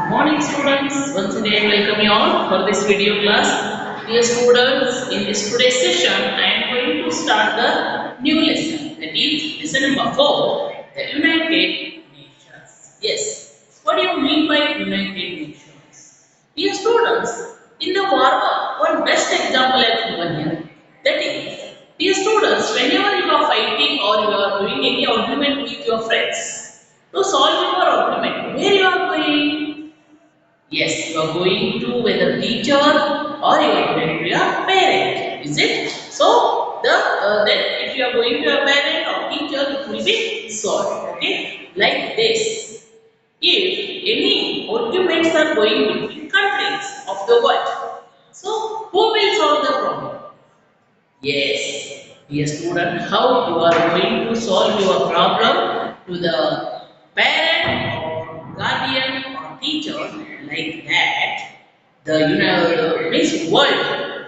Morning students, once again welcome you all for this video class. Dear students, in this today's session I am going to start the new lesson, that is lesson number 4, the United Nations. Yes, what do you mean by United Nations? Dear students, in the war, one best example I have given here, that is, dear students, whenever you are fighting or you are doing any argument with your friends, to solve your argument, where you are going? Yes, you are going to whether teacher or you are going to your parent. Is it? So then if you are going to your parent or teacher, it will be solved. Okay, like this. If any arguments are going between countries of the world, so who will solve the problem? Yes, dear student, how you are going to solve your problem to the parent or guardian or teacher like that. The means world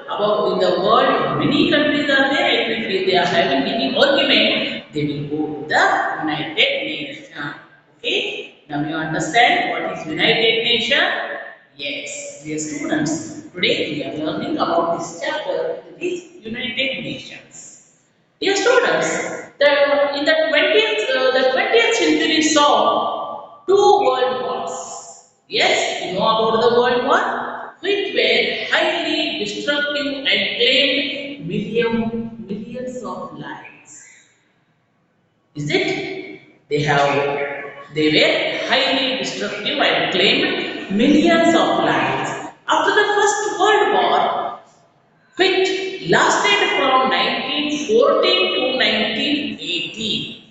about in the world many countries are there, and if they are having any argument, they will go to the United Nations. Okay, now you understand what is United Nations? Yes, dear students, today we are learning about this chapter, that is United Nations. Dear students, in the 20th century saw two world wars. Yes, you know about the world war, which were highly destructive and claimed millions of lives. Is it? They were highly destructive and claimed millions of lives. After the First World War, which lasted from 1914 to 1918,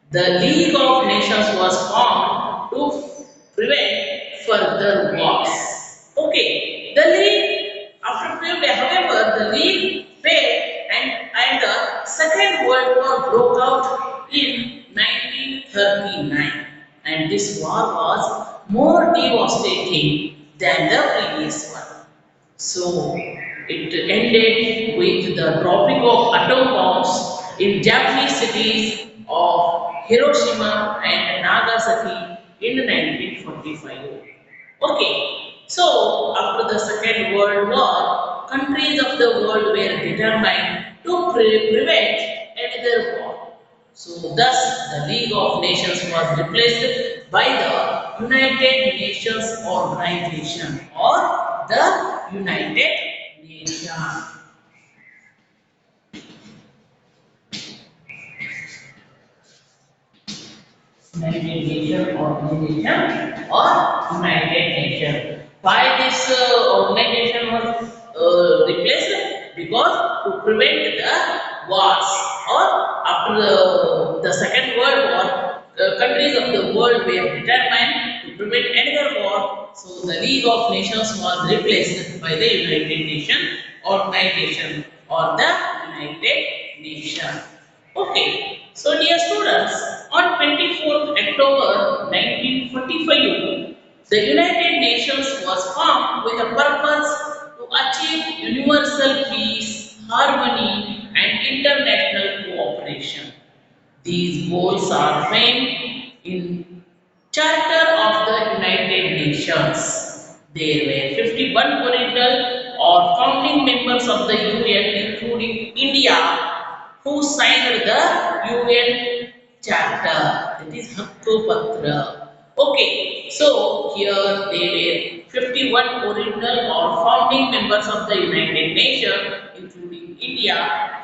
the League of Nations was formed to prevent further wars. Okay, the League, however, the League failed and the Second World War broke out in 1939. And this war was more devastating than the previous one. So it ended with the dropping of atom bombs in Japanese cities of Hiroshima and Nagasaki in 1945. Okay, so after the Second World War, countries of the world were determined to prevent another war. So thus the League of Nations was replaced by the United Nations Organization or the United Nations. United Nations Organization or United Nations. Why this organization was replaced? Because to prevent the wars or after the Second World War, countries of the world were determined to prevent another war. So the League of Nations was replaced by the United Nations Organization or the United Nations. Okay, so dear students, on 24th October 1945, the United Nations was formed with a purpose to achieve universal peace, harmony, and international cooperation. These goals are framed in Charter of the United Nations. There were 51 original or founding members of the UN, including India, who signed the UN Charter. That is Hakkopatra. Okay, so here they were 51 original or founding members of the United Nations, including India,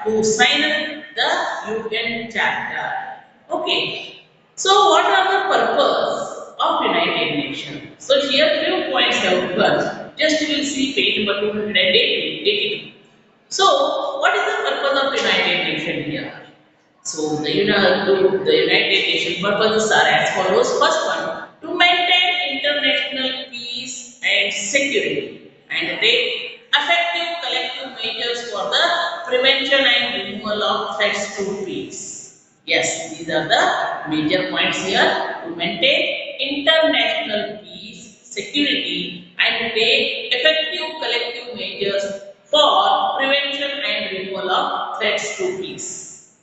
who signed the UN Charter. Okay, so what are the purpose of United Nations? So here few points have given. Just you will see page number 282. So what is the purpose of United Nations here? So the United Nations purposes are as follows. First one, to maintain international peace and security and take effective collective measures for the prevention and removal of threats to peace. Yes, these are the major points here. To maintain international peace, security and take effective collective measures for prevention and removal of threats to peace.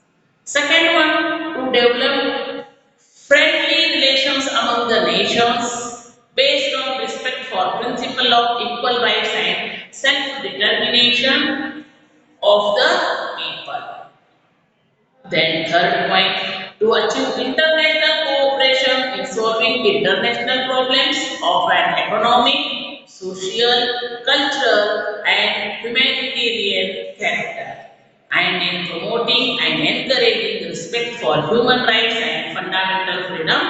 Second one, to develop friendly relations among the nations based on self-determination of the people. Then third point, to achieve international cooperation in solving international problems of an economic, social, cultural and humanitarian character, and in promoting and encouraging respect for human rights and fundamental freedom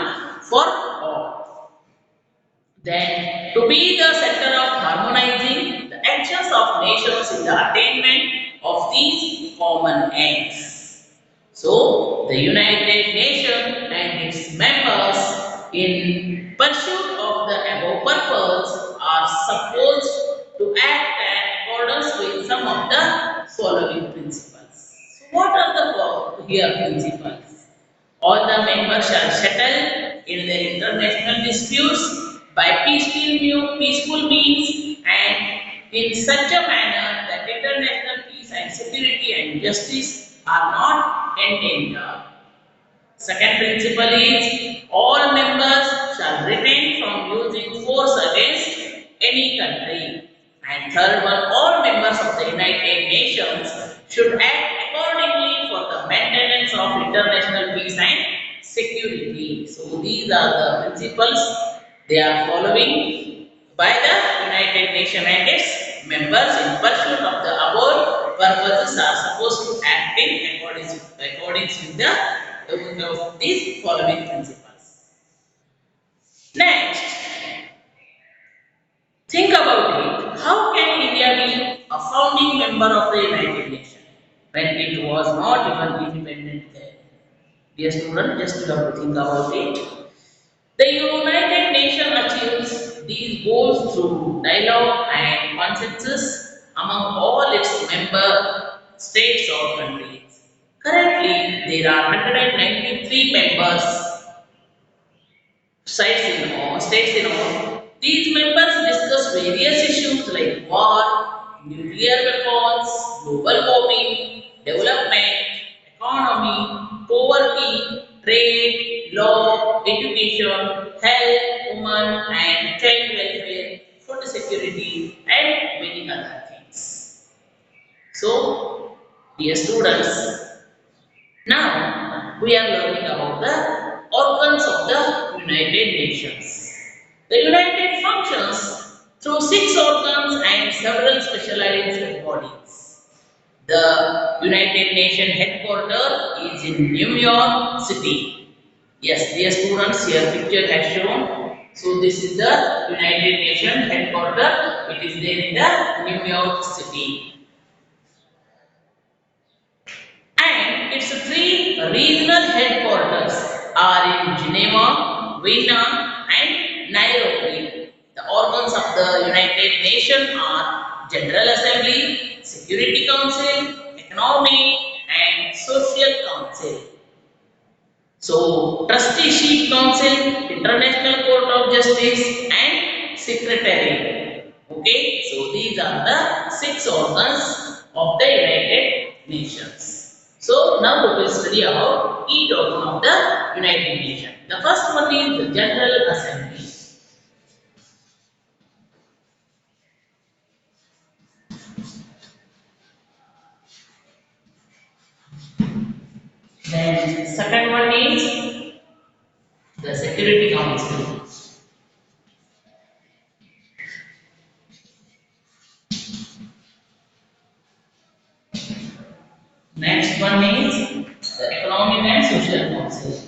for all. Then, to be the center of harmonizing the actions of nations in the attainment of these common aims. So, the United Nations and its members, in pursuit of the above purpose, are supposed to act in accordance with some of the following principles. So, what are the here principles? All the members shall settle in their international disputes by peaceful means and in such a manner that international peace and security and justice are not endangered. Second principle is all members shall refrain from using force against any country. And third one, all members of the United Nations should act accordingly for the maintenance of international peace and security. So these are the principles they are following by the United Nations and its members in pursuit of the above purposes are supposed to act in accordance with the of these following principles. Next, think about it. How can India be a founding member of the United Nations when it was not even independent then? Dear student, just you have to think about it. The United Nations achieves these goals through dialogue and consensus among all its member states or countries. Currently, there are 193 members states in all. These members discuss various issues like war, nuclear weapons, global warming, development, economy, poverty, trade, law, education, health, women and child welfare, food security, and many other things. So, dear students, now we are learning about the organs of the United Nations. The United functions through six organs and several specialized bodies. The United Nations headquarters is in New York City. Yes, dear students, here picture has shown. So this is the United Nations headquarters. It is there in the New York City. And its three regional headquarters are in Geneva, Vienna, and Nairobi. The organs of the United Nations are General Assembly, Security Council, Economic and Social Council. So, Trusteeship Council, International Court of Justice, and Secretariat. Okay, so these are the six organs of the United Nations. So, now we will study about each organ of the United Nations. The first one is the General Assembly. Then, second one is the Security Council. Next one is the Economic and Social Council.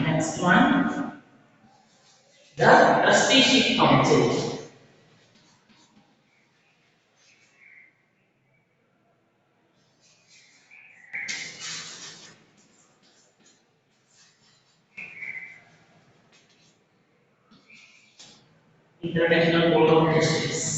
Next one, the Trusteeship Council. International Court of Justice.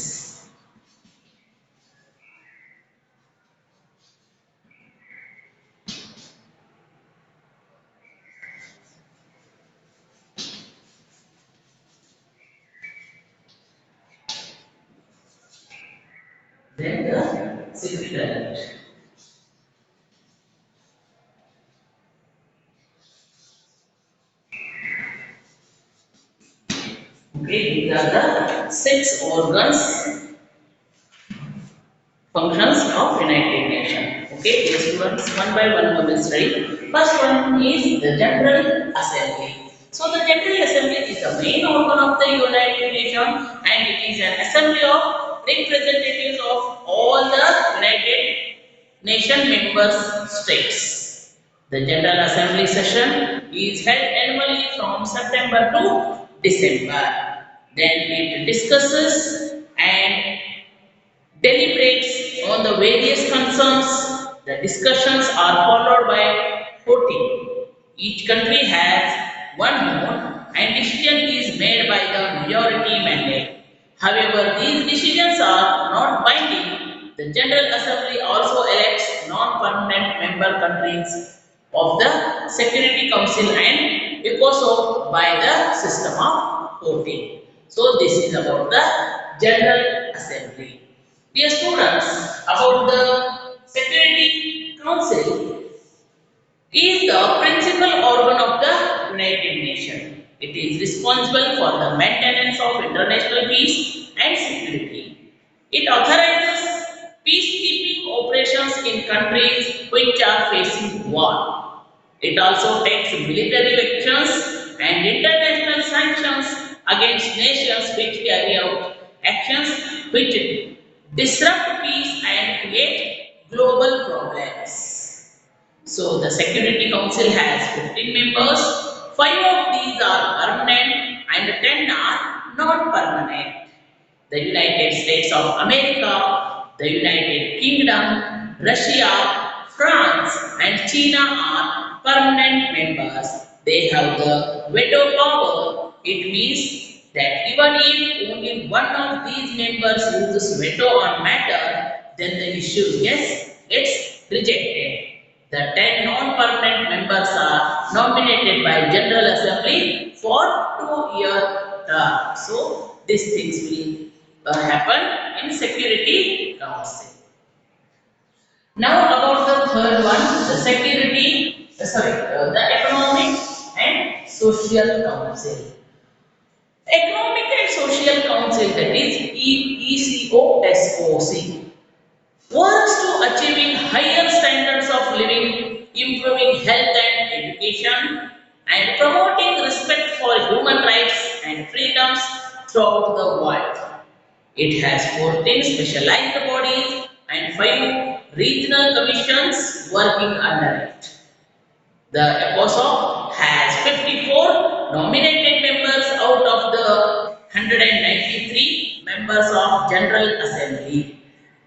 then the Secretariat. Okay, these are the six organs functions of United Nations. Okay, dear students, one by one we will study. First one is the General Assembly. So the General Assembly is the main organ of the United Nations and it is an assembly of representatives of all the United Nation member states. The General Assembly session is held annually from September to December. Then it discusses and deliberates on the various concerns. The discussions are followed by voting. Each country has one vote and decision is made by the majority mandate. However, these decisions are not binding. The General Assembly also elects non-permanent member countries of the Security Council and ECOSOC by the system of voting. So this is about the General Assembly. Dear students, about the Security Council is the principal organ of the United Nations. It is responsible for the maintenance of international peace and security. It authorizes peacekeeping operations in countries which are facing war. It also takes military actions and international sanctions against nations which carry out actions which disrupt peace and create global problems. So the Security Council has 15 members, 5 of these are permanent and 10 are non-permanent. The United States of America, the United Kingdom, Russia, France and China are permanent members. They have the veto power. It means that even if only one of these members uses veto on matter, then the issue gets rejected. The 10 non-permanent members are nominated by General Assembly for 2-year term. So these things will happen in Security Council. Now about the third one, the Economic and Social Council. Economic and Social Council, that is ECOSOC, works to achieving higher standards of living, improving health and education, and promoting respect for human rights and freedoms throughout the world. It has 14 specialized bodies and 5 regional commissions working under it. The ECOSOC has 54 nominated members out of the 193 members of General Assembly.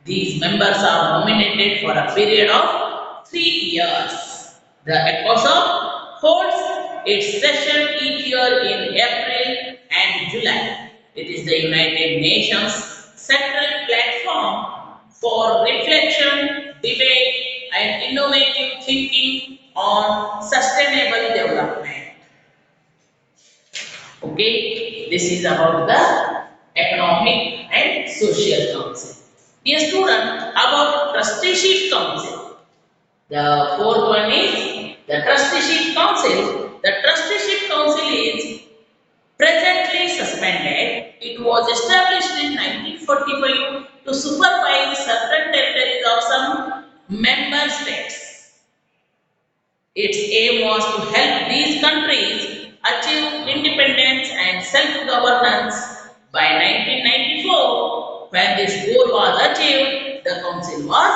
These members are nominated for a period of 3 years. The ECOSOC holds its session each year in April and July. It is the United Nations central platform for reflection, debate, and innovative thinking on sustainable development. Okay, this is about the Economic and Social Council. Dear student, about Trusteeship Council. The fourth one is the Trusteeship Council. The Trusteeship Council is presently suspended. It was established in 1945 to supervise certain territories of some member states. Its aim was to help these countries achieve independence and self-governance. By 1994, when this goal was achieved, the council was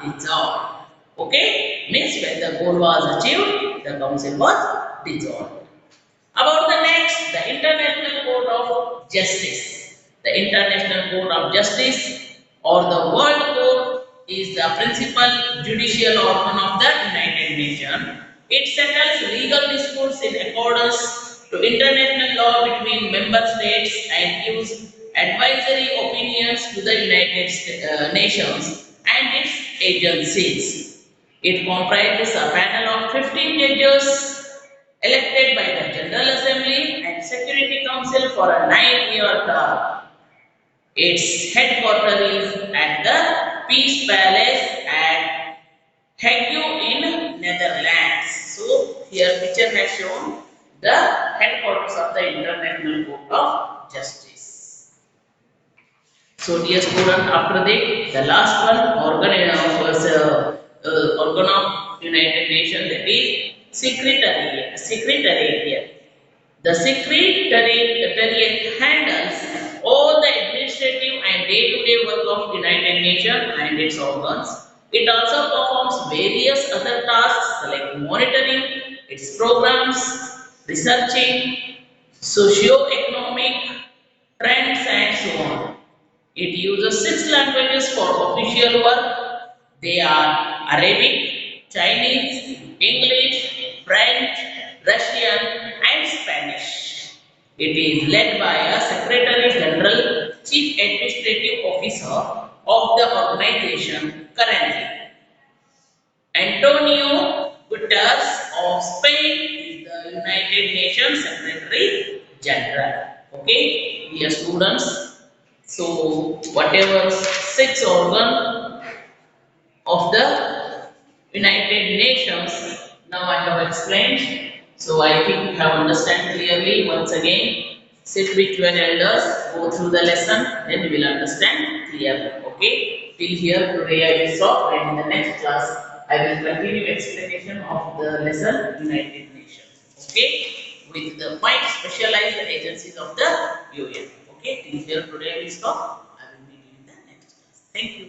dissolved. Okay? Means when the goal was achieved, the council was dissolved. About the next, the International Court of Justice. The International Court of Justice or the World Court is the principal judicial organ of the United Nations. It settles legal disputes in accordance to international law between member states and gives advisory opinions to the United Nations and its agencies. It comprises a panel of 15 judges elected by the General Assembly and Security Council for a 9-year term. Its headquarters is at the Peace Palace at Hague in Netherlands. So here picture has shown the headquarters of the International Court of Justice. So dear student, after that, the last one organ of United Nations, that is Secretariat. Secretariat. The Secretariat handles all the administrative and day-to-day work of United Nations and its organs. It also performs various other tasks like monitoring its programs, researching socio-economic trends and so on. It uses 6 languages for official work. They are Arabic, Chinese, English, French, Russian, and Spanish. It is led by a Secretary General, Chief Administrative Officer of the organization currently. Antonio Guterres of Spain is the United Nations Secretary General. Okay, dear students. So whatever 6 organ of the United Nations now I have explained. So I think you have understand clearly once again. Sit with your elders, go through the lesson, then you will understand clearly. Okay. Till here today I will stop, and in the next class I will continue explanation of the lesson United Nations. Okay. With the 5 specialized agencies of the UN. Okay. Till here today I will stop. I will meet you in the next class. Thank you.